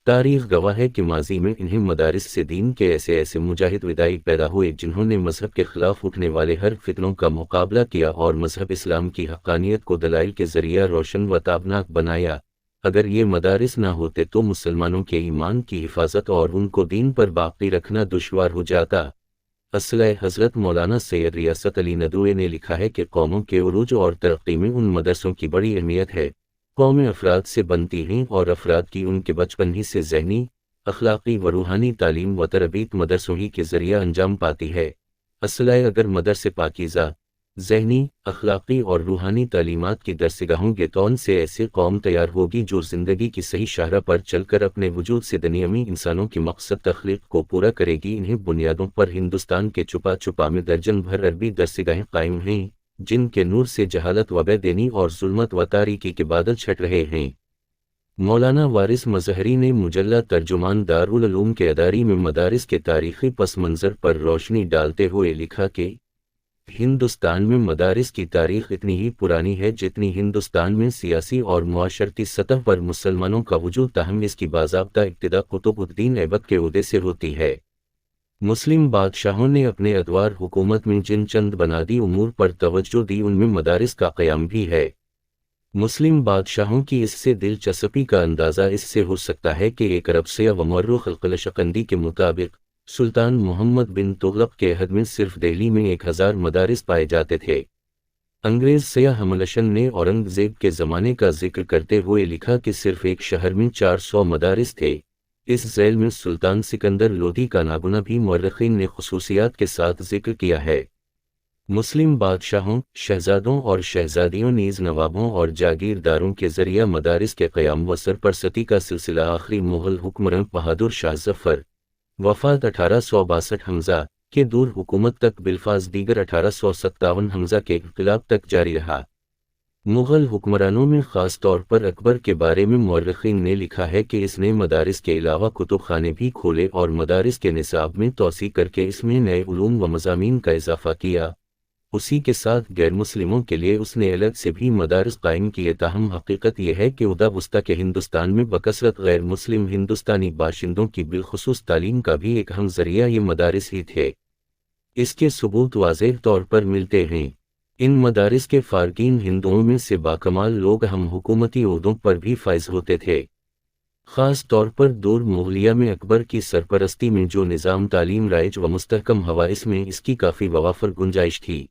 تاریخ گواہ ہے کہ ماضی میں انہیں مدارس سے دین کے ایسے ایسے مجاہد ودائی پیدا ہوئے جنہوں نے مذہب کے خلاف اٹھنے والے ہر فتنوں کا مقابلہ کیا اور مذہب اسلام کی حقانیت کو دلائل کے ذریعہ روشن و تابناک بنایا۔ اگر یہ مدارس نہ ہوتے تو مسلمانوں کے ایمان کی حفاظت اور ان کو دین پر باقی رکھنا دشوار ہو جاتا۔ اصلِ حضرت مولانا سید ریاست علی ندوی نے لکھا ہے کہ قوموں کے عروج اور ترقی میں ان مدرسوں کی بڑی اہمیت ہے۔ قومیں افراد سے بنتی ہیں اور افراد کی ان کے بچپن ہی سے ذہنی، اخلاقی و روحانی تعلیم و تربیت مدرسوں ہی کے ذریعہ انجام پاتی ہے۔ اصلِ اگر مدرسے پاکیزہ ذہنی، اخلاقی اور روحانی تعلیمات کی درسگاہ ہوں گے تو ان سے ایسی قوم تیار ہوگی جو زندگی کی صحیح شاہراہ پر چل کر اپنے وجود سے دنیاوی انسانوں کی مقصد تخلیق کو پورا کرے گی۔ انہیں بنیادوں پر ہندوستان کے چھپا چھپا میں درجن بھر عربی درسگاہیں قائم ہیں جن کے نور سے جہالت و بے دینی اور ظلمت و تاریکی کے بادل چھٹ رہے ہیں۔ مولانا وارث مظہری نے مجلہ ترجمان دارالعلوم کے اداری میں مدارس کے تاریخی پس منظر پر روشنی ڈالتے ہوئے لکھا کہ ہندوستان میں مدارس کی تاریخ اتنی ہی پرانی ہے جتنی ہندوستان میں سیاسی اور معاشرتی سطح پر مسلمانوں کا وجود، تاہم اس کی باضابطہ ابتدا قطب الدین ایبک کے عہدے سے ہوتی ہے۔ مسلم بادشاہوں نے اپنے ادوار حکومت میں جن چند بنیادی امور پر توجہ دی ان میں مدارس کا قیام بھی ہے۔ مسلم بادشاہوں کی اس سے دلچسپی کا اندازہ اس سے ہو سکتا ہے کہ ایک عرب سیاح و مورخ القلشقندی کے مطابق سلطان محمد بن تغلق کے عہد میں صرف دہلی میں 1000 مدارس پائے جاتے تھے۔ انگریز سیاح حملشن نے اورنگزیب کے زمانے کا ذکر کرتے ہوئے لکھا کہ صرف ایک شہر میں 400 مدارس تھے۔ اس ذیل میں سلطان سکندر لودھی کا ناگنا بھی مورخین نے خصوصیات کے ساتھ ذکر کیا ہے۔ مسلم بادشاہوں، شہزادوں اور شہزادیوں نیز نوابوں اور جاگیرداروں کے ذریعہ مدارس کے قیام و سرپرستی کا سلسلہ آخری مغل حکمراں بہادر شاہ ظفر وفات 1862 حمزہ کے دور حکومت تک بالفاظ دیگر 1857 حمزہ کے انقلاب تک جاری رہا۔ مغل حکمرانوں میں خاص طور پر اکبر کے بارے میں مورخین نے لکھا ہے کہ اس نے مدارس کے علاوہ کتب خانے بھی کھولے اور مدارس کے نصاب میں توسیع کر کے اس میں نئے علوم و مضامین کا اضافہ کیا۔ اسی کے ساتھ غیر مسلموں کے لیے اس نے الگ سے بھی مدارس قائم کیے، تاہم حقیقت یہ ہے کہ ادھا وسطی کے ہندوستان میں بکثرت غیر مسلم ہندوستانی باشندوں کی بالخصوص تعلیم کا بھی ایک اہم ذریعہ یہ مدارس ہی تھے۔ اس کے ثبوت واضح طور پر ملتے ہیں۔ ان مدارس کے فارغین ہندوؤں میں سے باکمال لوگ اہم حکومتی عہدوں پر بھی فائز ہوتے تھے۔ خاص طور پر دور مغلیہ میں اکبر کی سرپرستی میں جو نظام تعلیم رائج و مستحکم ہوا اس میں اس کی کافی وافر گنجائش تھی۔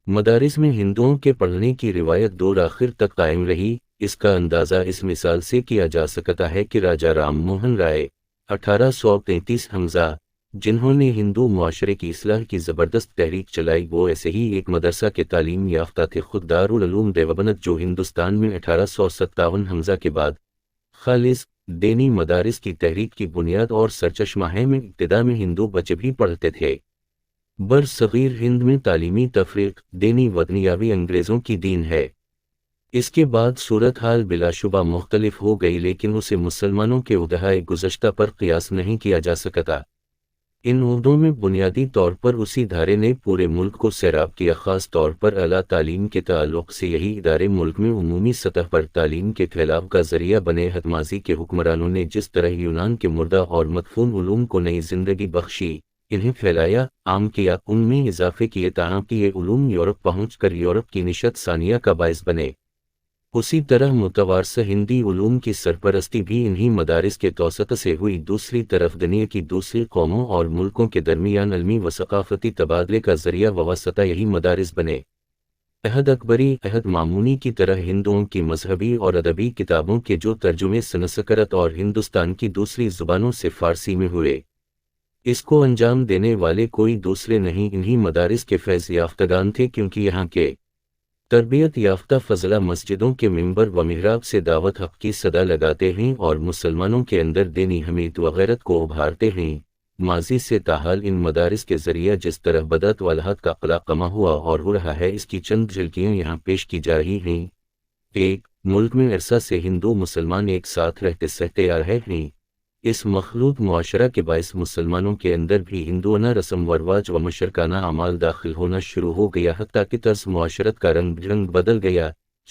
مدارس میں ہندوؤں کے پڑھنے کی روایت دور آخر تک قائم رہی۔ اس کا اندازہ اس مثال سے کیا جا سکتا ہے کہ راجہ رام موہن رائے 1833 حمزہ جنہوں نے ہندو معاشرے کی اصلاح کی زبردست تحریک چلائی، وہ ایسے ہی ایک مدرسہ کے تعلیم یافتہ تھے۔ خود دارالعلوم دیوبند جو ہندوستان میں 1857 حمزہ کے بعد خالص دینی مدارس کی تحریک کی بنیاد اور سرچشمہ ہے، میں ابتدا میں ہندو بچے بھی پڑھتے تھے۔ برصغیر ہند میں تعلیمی تفریق دینی ودنیاوی انگریزوں کی دین ہے۔ اس کے بعد صورتحال بلا شبہ مختلف ہو گئی، لیکن اسے مسلمانوں کے عہدۂ گزشتہ پر قیاس نہیں کیا جا سکتا۔ ان عہدوں میں بنیادی طور پر اسی دھارے نے پورے ملک کو سیراب کیا، خاص طور پر اعلیٰ تعلیم کے تعلق سے یہی ادارے ملک میں عمومی سطح پر تعلیم کے پھیلاؤ کا ذریعہ بنے۔ ماضی کے حکمرانوں نے جس طرح یونان کے مردہ اور مدفون علوم کو نئی زندگی بخشی، انہیں پھیلایا، عام کیا، ان میں اضافے کیے تاکہ یہ علوم یورپ پہنچ کر یورپ کی نشت ثانیہ کا باعث بنے، اسی طرح متوارث ہندی علوم کی سرپرستی بھی انہی مدارس کے توسط سے ہوئی۔ دوسری طرف دنیا کی دوسری قوموں اور ملکوں کے درمیان علمی و ثقافتی تبادلے کا ذریعہ واسطہ یہی مدارس بنے۔ عہد اکبری، عہد مامونی کی طرح ہندوؤں کی مذہبی اور ادبی کتابوں کے جو ترجمے سنسکرت اور ہندوستان کی دوسری زبانوں سے فارسی میں ہوئے، اس کو انجام دینے والے کوئی دوسرے نہیں، انہی مدارس کے فیض یافتگان تھے، کیونکہ یہاں کے تربیت یافتہ فضلہ مسجدوں کے منبر و محراب سے دعوت حق کی صدا لگاتے ہیں اور مسلمانوں کے اندر دینی حمیت و غیرت کو ابھارتے ہیں۔ ماضی سے تاحال ان مدارس کے ذریعہ جس طرح بدعت و لحد کا قلع کما ہوا اور ہو رہا ہے، اس کی چند جھلکیاں یہاں پیش کی جا رہی ہیں۔ ایک، ملک میں عرصہ سے ہندو مسلمان ایک ساتھ رہتے سہتے آ رہے ہیں۔ اس مخلوط معاشرہ کے باعث مسلمانوں کے اندر بھی ہندوانہ رسم و رواج و مشرکانہ اعمال داخل ہونا شروع ہو گیا، حتیٰ کہ طرز معاشرت کا رنگ بدل گیا۔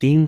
3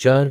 4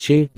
6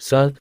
7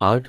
8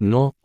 9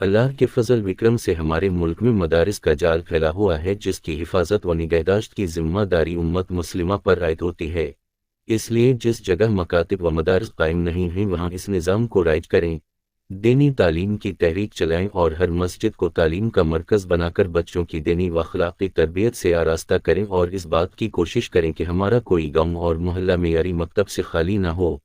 اللہ کے فضل وکرم سے ہمارے ملک میں مدارس کا جال پھیلا ہوا ہے جس کی حفاظت و نگہداشت کی ذمہ داری امت مسلمہ پر عائد ہوتی ہے۔ اس لیے جس جگہ مکاتب و مدارس قائم نہیں ہیں وہاں اس نظام کو رائج کریں، دینی تعلیم کی تحریک چلائیں اور ہر مسجد کو تعلیم کا مرکز بنا کر بچوں کی دینی و اخلاقی تربیت سے آراستہ کریں اور اس بات کی کوشش کریں کہ ہمارا کوئی گاؤں اور محلہ معیاری مکتب سے خالی نہ ہو۔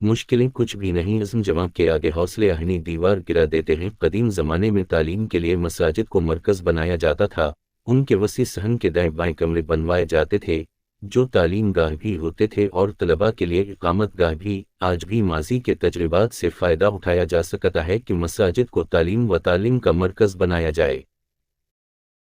مشکلیں کچھ بھی نہیں، عزم جمع کے آگے حوصلے آہنی دیوار گرا دیتے ہیں۔ قدیم زمانے میں تعلیم کے لیے مساجد کو مرکز بنایا جاتا تھا، ان کے وسیع صحن کے دائیں بائیں کمرے بنوائے جاتے تھے جو تعلیم گاہ بھی ہوتے تھے اور طلباء کے لیے اقامت گاہ بھی۔ آج بھی ماضی کے تجربات سے فائدہ اٹھایا جا سکتا ہے کہ مساجد کو تعلیم و تعلیم کا مرکز بنایا جائے۔